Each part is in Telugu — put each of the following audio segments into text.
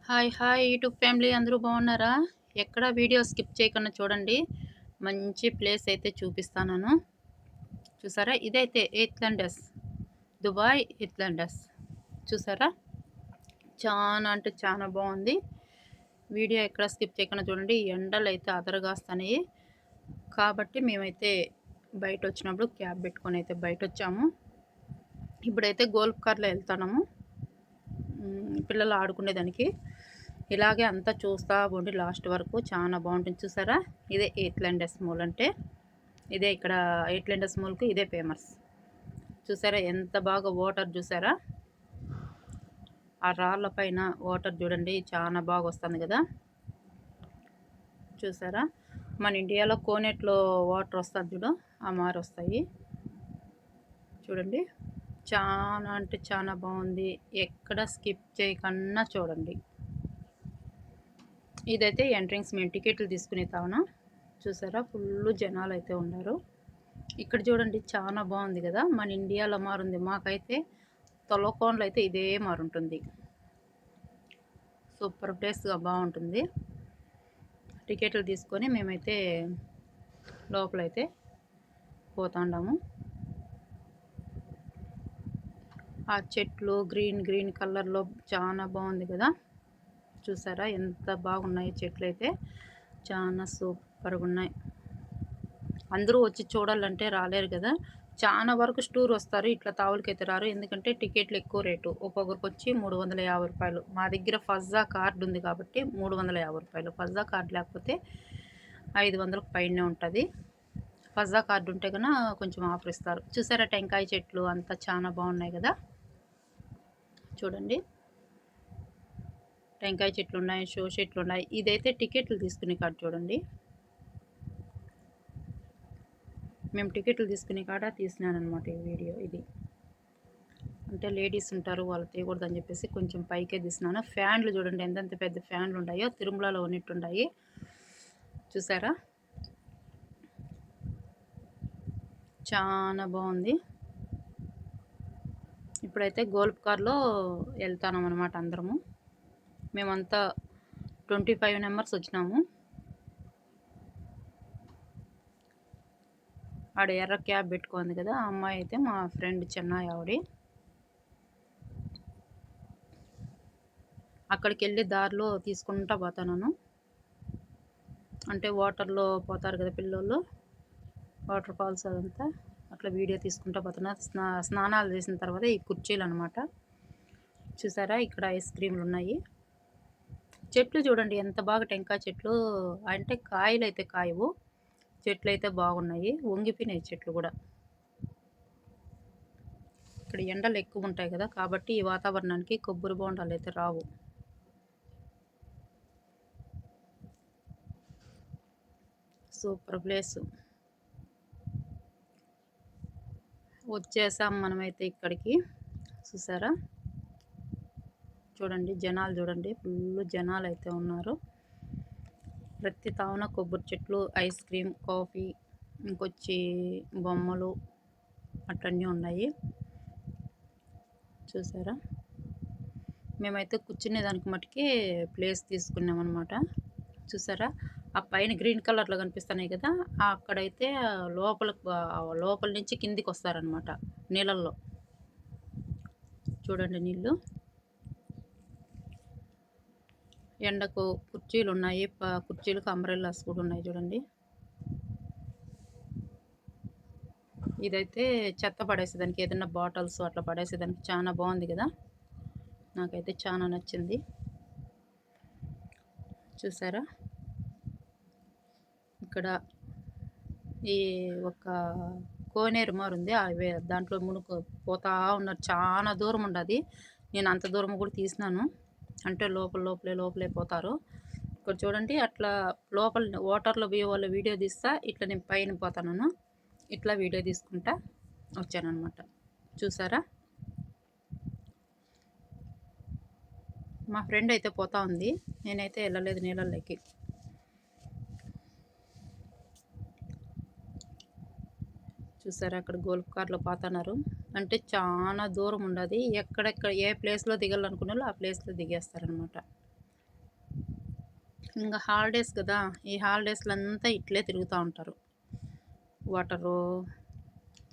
హాయ్ హాయ్ యూట్యూబ్ ఫ్యామిలీ అందరూ బాగున్నారా? ఎక్కడ వీడియో స్కిప్ చేయకుండా చూడండి. మంచి ప్లేస్ అయితే చూపిస్తాను. చూసారా? ఇదైతే ఎయిత్‌లండస్, దుబాయ్ ఎయిత్‌లండస్. చూసారా? చాలా అంటే చాలా బాగుంది. వీడియో ఎక్కడ స్కిప్ చేయకుండా చూడండి. ఎండలు అయితే అదరగాస్తున్నాయి. కాబట్టి మేమైతే బయట వచ్చినప్పుడు క్యాబ్ పెట్టుకొని అయితే బయట వచ్చాము. ఇప్పుడైతే గోల్ఫ్ కార్లో వెళ్తున్నాము. పిల్లలు ఆడుకునేదానికి. ఇలాగే అంతా చూస్తా పోండి లాస్ట్ వరకు. చాలా బాగుంటుంది. చూసారా? ఇదే ఎయిత్‌లండస్ మాల్ అంటే. ఇదే ఇక్కడ ఎయిత్‌లండస్ మాల్‌కి ఇదే ఫేమస్. చూసారా ఎంత బాగా వాటర్ చూసారా? ఆ రాళ్ళ పైన వాటర్ చూడండి చాలా బాగా వస్తుంది కదా! చూసారా? మన ఇండియాలో కోనేట్లో వాటర్ వస్తుంది చూడు, ఆ మారి వస్తాయి. చూడండి చాలా అంటే చాలా బాగుంది. ఎక్కడ స్కిప్ చేయకుండా చూడండి. ఇదైతే ఎంట్రన్స్ మేము టికెట్లు తీసుకునే తావున. చూసారా? ఫుల్ జనాలు అయితే ఉన్నారు. ఇక్కడ చూడండి చాలా బాగుంది కదా! మన ఇండియాలో మారుంది. మాకైతే తొలకోన్లో అయితే ఇదే మారుంటుంది. సూపర్ ప్లేస్గా బాగుంటుంది. టికెట్లు తీసుకొని మేమైతే లోపలైతే పోతాండాము. ఆ చెట్లు గ్రీన్ గ్రీన్ కలర్లో చాలా బాగుంది కదా! చూసారా ఎంత బాగున్నాయి చెట్లు అయితే. చాలా సూపర్గా ఉన్నాయి. అందరూ వచ్చి చూడాలంటే రాలేరు కదా! చాలా వరకు టూర్ వస్తారు. ఇట్లా తావులకైతే రారు. ఎందుకంటే టికెట్లు ఎక్కువ రేటు. ఒక్కొక్కరికి వచ్చి రూ. 350. మా దగ్గర ఫజ్జా కార్డు ఉంది కాబట్టి రూ. 350. ఫజ్జా కార్డు లేకపోతే 500కు పైనే ఉంటుంది. ఫజ్జా కార్డు ఉంటే కన్నా కొంచెం ఆఫర్ ఇస్తారు. చూసారా టెంకాయ చెట్లు అంతా చాలా బాగున్నాయి కదా! చూడండి టెంకాయ చెట్లు ఉన్నాయి, షో చెట్లు ఉన్నాయి. ఇదైతే టికెట్లు తీసుకునే కాడ చూడండి. మేము టికెట్లు తీసుకునే కాడ తీసినానమాట ఈ వీడియో. ఇది అంటే లేడీస్ ఉంటారు, వాళ్ళు తీయకూడదని చెప్పేసి కొంచెం పైకే తీసినాను. ఫ్యాన్లు చూడండి ఎంతెంత పెద్ద ఫ్యాన్లు ఉన్నాయో, తిరుమలలో ఉన్నట్టున్నాయి. చూసారా? చాలా బాగుంది. ఇప్పుడైతే గోల్ఫ్ కార్లో వెళ్తాం అనమాట అందరము. మేమంతా 25 మెంబర్స్ వచ్చినాము. ఆడ ఎర్ర క్యాబ్ పెట్టుకుంది కదా, ఆ అమ్మాయి అయితే మా ఫ్రెండ్ చెన్నై ఆవిడ. అక్కడికి వెళ్ళి దారిలో తీసుకుంటా పోతాను. అంటే వాటర్లో పోతారు కదా పిల్లోళ్ళు, వాటర్ ఫాల్స్ అదంతా అట్లా వీడియో తీసుకుంటా పోతున్నా. స్నానాలు చేసిన తర్వాత ఈ కుర్చీలు అనమాట. చూసారా? ఇక్కడ ఐస్ క్రీమ్లు ఉన్నాయి. చెట్లు చూడండి ఎంత బాగా టెంకాయ చెట్లు. అంటే కాయలు అయితే కాయవు, చెట్లు అయితే బాగున్నాయి. వంగిపోయినాయి చెట్లు కూడా. ఇక్కడ ఎండలు ఎక్కువ ఉంటాయి కదా, కాబట్టి ఈ వాతావరణానికి కొబ్బరి బోండాలు అయితే రావు. Super place. వచ్చేసాం మనమైతే ఇక్కడికి. చూసారా? చూడండి జనాలు చూడండి, ఫుల్ జనాలు అయితే ఉన్నారు. ప్రతి తావున కొబ్బరి చెట్లు, ఐస్ క్రీమ్, కాఫీ, ఇంకొచ్చి బొమ్మలు అట్లన్నీ ఉన్నాయి. చూసారా? మేమైతే కూర్చునే దానికి మటుకే ప్లేస్ తీసుకున్నాం అనమాట. చూసారా? ఆ పైన గ్రీన్ కలర్లో కనిపిస్తున్నాయి కదా, అక్కడైతే లోపల నుంచి కిందికి వస్తారనమాట నీళ్ళల్లో. చూడండి నీళ్ళు. ఎండకు కుర్చీలు ఉన్నాయి, కుర్చీలకు అంబ్రెల్లాస్ కూడా ఉన్నాయి చూడండి. ఇదైతే చెత్త పడేసేదానికి, ఏదైనా బాటిల్స్ అట్లా పడేసేదానికి చాలా బాగుంది కదా! నాకైతే చాలా నచ్చింది. చూసారా? ఇక్కడ ఈ ఒక కోనేరు మారుంది, దాంట్లో మునుగు పోతా ఉన్నారు. చాలా దూరం ఉండదు. నేను అంత దూరం కూడా తీసినాను. అంటే లోపలే పోతారు. ఇక్కడ చూడండి అట్లా లోపల వాటర్లో పోయే వాళ్ళ వీడియో తీస్తా, ఇట్లా నేను పైన పోతాను. ఇట్లా వీడియో తీసుకుంటా వచ్చానమాట. చూసారా? మా ఫ్రెండ్ అయితే పోతా ఉంది, నేనైతే వెళ్ళలేదు నీళ్ళలోకి. చూసారా? అక్కడ గోల్ఫ్ కార్లో పోతున్నారు. అంటే చాలా దూరం ఉండదు. ఎక్కడెక్కడ ఏ ప్లేస్లో దిగాలనుకున్న వాళ్ళు ఆ ప్లేస్లో దిగేస్తారనమాట. ఇంకా హాలిడేస్ కదా, ఈ హాలిడేస్లో అంతా ఇట్లే తిరుగుతూ ఉంటారు. వాటరు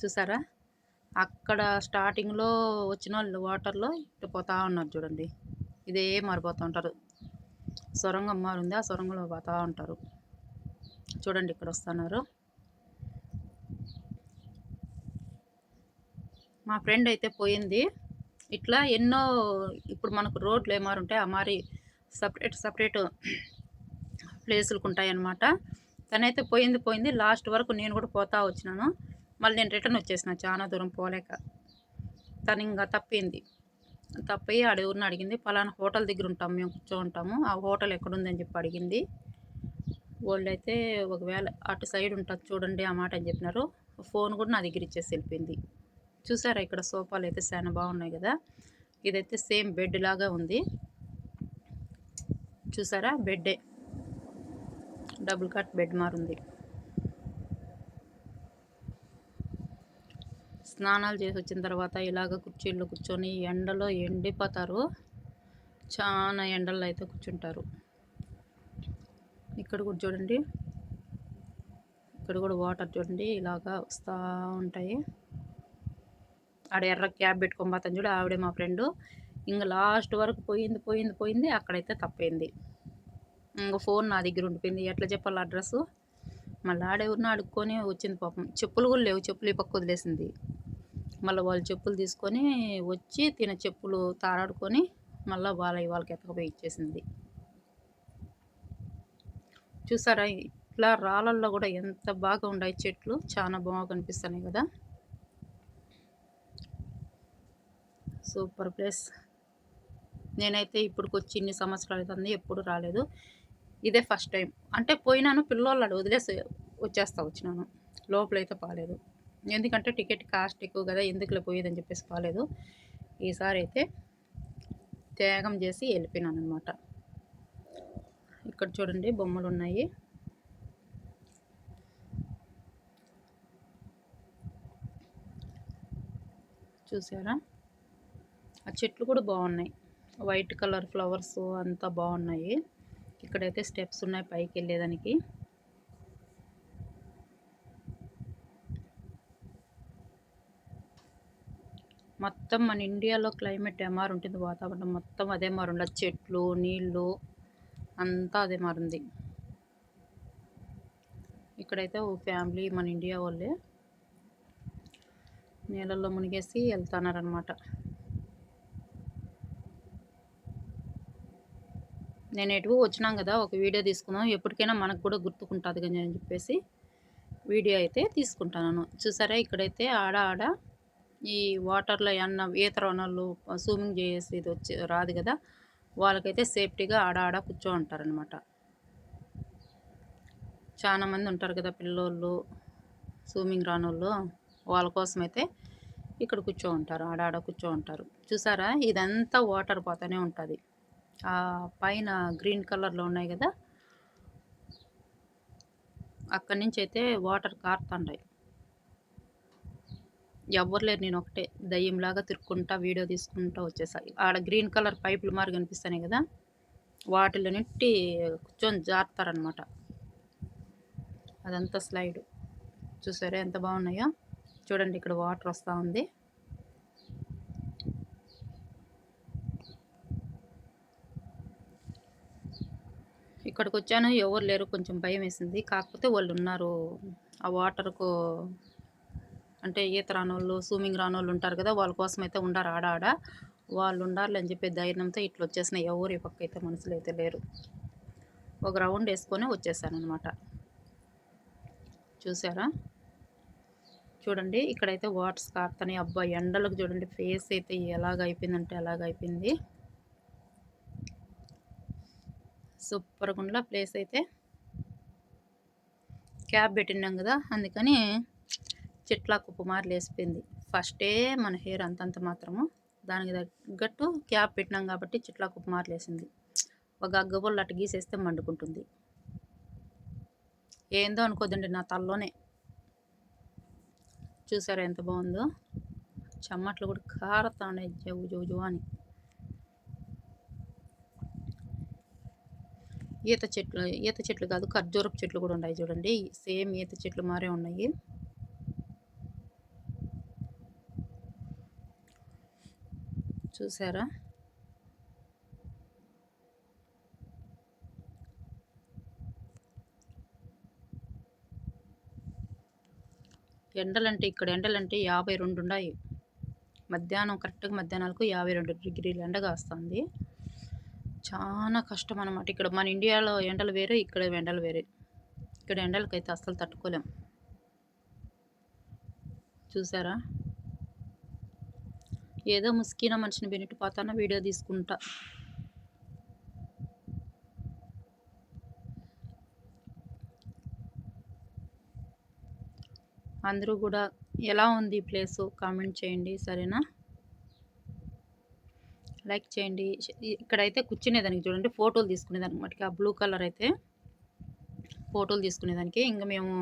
చూసారా, అక్కడ స్టార్టింగ్లో వచ్చిన వాళ్ళు వాటర్లో ఇట్టు పోతా ఉన్నారు చూడండి. ఇదే మారిపోతూ ఉంటారు. సొరంగం మారింది, ఆ సొరంగంలో పోతూ ఉంటారు. చూడండి ఇక్కడ వస్తున్నారు. మా ఫ్రెండ్ అయితే పోయింది. ఇట్లా ఎన్నో ఇప్పుడు మనకు రోడ్లు ఏమారుంటాయి, ఆ మారి సపరేట్ ప్లేసులకు ఉంటాయన్నమాట. తనైతే పోయింది. లాస్ట్ వరకు నేను కూడా పోతా వచ్చినాను. మళ్ళీ నేను రిటర్న్ వచ్చేసిన, చాలా దూరం పోలేక. తను ఇంకా తప్పి ఎవరిని అడిగింది, పలానా హోటల్ దగ్గర ఉంటాము, మేము కూర్చోంటాము, ఆ హోటల్ ఎక్కడుందని చెప్పి అడిగింది. వాళ్ళైతే ఒకవేళ అటు సైడ్ ఉంటుంది చూడండి ఆ మాట అని చెప్పినారు. ఫోన్ కూడా నా దగ్గర ఇచ్చేసి వెళ్ళిపోయింది. చూసారా ఇక్కడ సోఫాలు అయితే చాలా బాగున్నాయి కదా. ఇదైతే సేమ్ బెడ్ లాగా ఉంది. చూసారా, బెడ్డే, డబుల్ కాట్ బెడ్ మారుంది. స్నానాలు చేసి వచ్చిన తర్వాత ఇలాగ కుర్చీల్లో కూర్చొని ఎండలో ఎండిపోతారు. చాలా ఎండల్లో అయితే కూర్చుంటారు. ఇక్కడ కూడా చూడండి, ఇక్కడ కూడా వాటర్ చూడండి ఇలాగా వస్తూ ఉంటాయి. ఆడ ఎర్ర క్యాబ్ పెట్టుకొని పోతాను చూడు, ఆవిడే మా ఫ్రెండు. ఇంకా లాస్ట్ వరకు పోయింది. అక్కడైతే తప్పైంది. ఇంకా ఫోన్ నా దగ్గర ఉండిపోయింది. ఎట్లా చెప్పాలి అడ్రస్సు. మళ్ళీ ఆడెవరినో అడుక్కొని వచ్చింది పాపం. చెప్పులు కూడా లేవు, చెప్పులు ఈ పక్క వదిలేసింది. మళ్ళీ వాళ్ళు చెప్పులు తీసుకొని వచ్చి తిన చెప్పులు తారాడుకొని మళ్ళీ వాళ్ళకి ఎత్తకపోయి ఇచ్చేసింది. చూసారా, ఇట్లా రాళ్ళల్లో కూడా ఎంత బాగా ఉన్నాయి చెట్లు, చాలా బాగా కనిపిస్తున్నాయి కదా. Super place. నేనైతే ఇప్పటికొచ్చి ఇన్ని సంవత్సరాలు అవుతుంది, ఎప్పుడు రాలేదు. ఇదే ఫస్ట్ టైం. అంటే పోయినాను, పిల్లోళ్ళు వదిలేసి వచ్చినాను. లోపలైతే పాలేదు, ఎందుకంటే టికెట్ కాస్ట్ ఎక్కువ కదా, ఎందుకులే పోయేదని చెప్పేసి పాలేదు. ఈసారి అయితే త్యాగం చేసి వెళ్ళిపోయినాను అనమాట. ఇక్కడ చూడండి బొమ్మలు ఉన్నాయి. చూసారా, ఆ చెట్లు కూడా బాగున్నాయి, వైట్ కలర్ ఫ్లవర్స్ అంతా బాగున్నాయి. ఇక్కడైతే స్టెప్స్ ఉన్నాయి పైకి వెళ్ళేదానికి. మొత్తం మన ఇండియాలో క్లైమేట్ ఏమారు ఉంటుంది, వాతావరణం మొత్తం అదే మారు ఉండదు, చెట్లు నీళ్ళు అంతా అదే మారుంది. ఇక్కడైతే ఓ ఫ్యామిలీ మన ఇండియా వాళ్ళే నీళ్ళల్లో మునిగేసి వెళ్తున్నారనమాట. నేను ఎటు వచ్చినాం కదా, ఒక వీడియో తీసుకుందాం, ఎప్పటికైనా మనకు కూడా గుర్తుకుంటుంది కదా అని చెప్పేసి వీడియో అయితే తీసుకుంటాను. చూసారా, ఇక్కడైతే ఆడ ఈ వాటర్లో ఏమన్నా ఈత రానోళ్ళు స్విమ్మింగ్ చేసి ఇది వచ్చి రాదు కదా, వాళ్ళకైతే సేఫ్టీగా ఆడ కూర్చో ఉంటారనమాట. చాలా మంది ఉంటారు కదా పిల్లోళ్ళు, స్విమ్మింగ్ రానోళ్ళు, వాళ్ళ కోసం అయితే ఇక్కడ కూర్చో ఉంటారు, ఆడ కూర్చో ఉంటారు. చూసారా, ఇదంతా వాటర్ పోతూనే ఉంటుంది. ఆ పైన గ్రీన్ కలర్లో ఉన్నాయి కదా, అక్కడి నుంచి అయితే వాటర్ కారుతుంటాయి. ఎవ్వరు లేరు, నేను ఒకటే దయ్యంలాగా తిరుక్కుంటా వీడియో తీసుకుంటా వచ్చేసాయి. ఆడ గ్రీన్ కలర్ పైపులు మారి కనిపిస్తున్నాయి కదా, వాటిలో నిట్టి కూర్చొని జారుతారనమాట. అదంతా స్లైడ్. చూసారా ఎంత బాగున్నాయో. చూడండి ఇక్కడ వాటర్ వస్తూ ఉంది. ఇక్కడికి వచ్చాను, ఎవరు లేరు, కొంచెం భయం వేసింది. కాకపోతే వాళ్ళు ఉన్నారు, ఆ వాటర్కు అంటే ఈత రానోళ్ళు స్విమ్మింగ్ రానోళ్ళు ఉంటారు కదా, వాళ్ళ కోసం అయితే ఉండారు ఆడ. వాళ్ళు ఉండాలి అని చెప్పే ధైర్యంతో ఇట్లా వచ్చేసిన. ఎవరు ఈ పక్క అయితే మనుషులు అయితే లేరు. ఒక రౌండ్ వేసుకొని వచ్చేసాను అనమాట. చూసారా, చూడండి ఇక్కడైతే వాటర్స్ కారుతున్నాయి. అబ్బా ఎండలకు చూడండి ఫేస్ అయితే ఎలాగైపోయిందంటే అలాగైపోయింది. సూపర్గా ఉండ ప్లేస్ అయితే. క్యాబ్ పెట్టినాం కదా, అందుకని చెట్ల కుప్పమార్లు వేసిపోయింది. ఫస్టే మన హెయిర్ అంతంత మాత్రము, దానికి తగ్గట్టు క్యాబ్ పెట్టినాం కాబట్టి చెట్ల కుప్పమార్లు వేసింది. ఒక అగ్గబొల్లు అటు గీసేస్తే మండుకుంటుంది. ఏందో అనుకోదండి, నా తల్లోనే. చూసారా ఎంత బాగుందో, చెమ్మట్లు కూడా కారతానే జవు అని. ఈత చెట్లు కాదు, ఖర్జూరపు చెట్లు కూడా ఉన్నాయి చూడండి. సేమ్ ఈత చెట్లు మారే ఉన్నాయి. చూసారా? ఇక్కడ ఎండలంటే 52 ఉన్నాయి. కరెక్ట్గా మధ్యాహ్నాలకు 52 డిగ్రీల ఎండ కాస్తుంది. చాలా కష్టం అనమాట. ఇక్కడ మన ఇండియాలో ఎండలు వేరే, ఇక్కడ ఎండలు వేరే. ఇక్కడ ఎండలకైతే అస్సలు తట్టుకోలేం. చూసారా? ఏదో ముస్కిన మనిషిని వినిటి పోతాన వీడియో తీసుకుంటా. అందరూ కూడా ఎలా ఉంది ఈ ప్లేసు కామెంట్ చేయండి, సరేనా? లైక్ చేయండి. ఇక్కడైతే కూర్చునేదానికి చూడండి, ఫోటోలు తీసుకునేదానికి మటుకి ఆ బ్లూ కలర్ అయితే ఫోటోలు తీసుకునేదానికి. ఇంకా మేము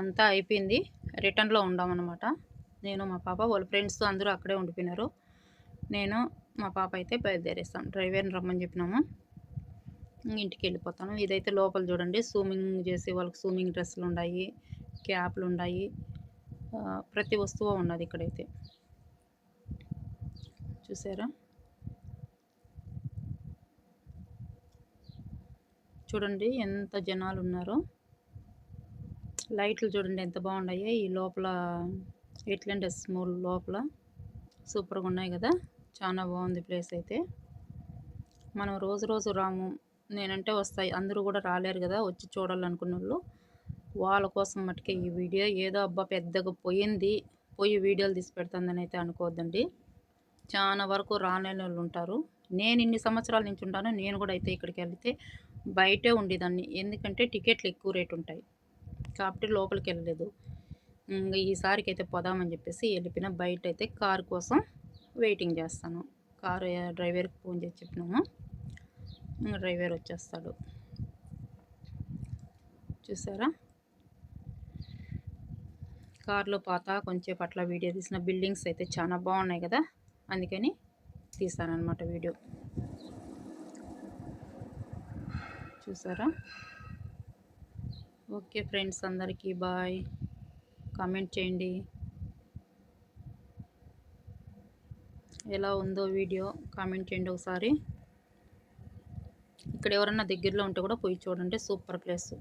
అంతా అయిపోయింది, రిటర్న్లో ఉండామన్నమాట. నేను మా పాప వాళ్ళ ఫ్రెండ్స్ అందరూ అక్కడే ఉండిపోయినారు. నేను మా పాప అయితే బయలుదేరేస్తాం. డ్రైవర్ని రమ్మని చెప్పినాము. ఇంటికి వెళ్ళిపోతాను. ఇదైతే లోపల చూడండి, స్విమ్మింగ్ చేసే వాళ్ళకి స్విమ్మింగ్ డ్రెస్సులు ఉన్నాయి, క్యాప్లు ఉన్నాయి, ప్రతి వస్తువు ఉన్నది ఇక్కడైతే. చూసారా? చూడండి ఎంత జనాలు ఉన్నారో. లైట్లు చూడండి ఎంత బాగున్నాయి. ఈ లోపల ఎయిట్లాండెస్ మూల లోపల సూపర్గా ఉన్నాయి కదా. చాలా బాగుంది ప్లేస్ అయితే. మనం రోజు రాము, నేనంటే వస్తాయి, అందరూ కూడా రాలేరు కదా వచ్చి చూడాలనుకున్న వాళ్ళు. వాళ్ళ కోసం మటుకే ఈ వీడియో. ఏదో అబ్బా పెద్దగా పోయి వీడియోలు తీసి పెడుతుందని అయితే అనుకోవద్దండి. చాలా వరకు రాలేని వాళ్ళు ఉంటారు. నేను ఇన్ని సంవత్సరాల నుంచి ఉంటాను. నేను కూడా అయితే ఇక్కడికి వెళ్తే బయటే ఉండేదాన్ని, ఎందుకంటే టికెట్లు ఎక్కువ రేటు ఉంటాయి కాబట్టి లోపలికి వెళ్ళలేదు. ఇంకా ఈసారికి అయితే పోదామని చెప్పేసి వెళ్ళిపోయిన. బయట అయితే కారు కోసం వెయిటింగ్ చేస్తాను. కారు డ్రైవర్కి ఫోన్ చేసి చెప్పినాము, ఇంకా డ్రైవర్ వచ్చేస్తాడు. చూసారా? కార్లో కొంచెం అట్లా వీడియో తీసిన. బిల్డింగ్స్ అయితే చాలా బాగున్నాయి కదా, అందుకని తీసానన్నమాట వీడియో. చూసారా? ఓకే ఫ్రెండ్స్, అందరికీ బాయ్. కామెంట్ చేయండి ఎలా ఉందో వీడియో, కామెంట్ చేయండి ఒకసారి. ఇక్కడ ఎవరన్నా దగ్గరలో ఉంటే కూడా పోయి చూడండి, సూపర్ ప్లేస్.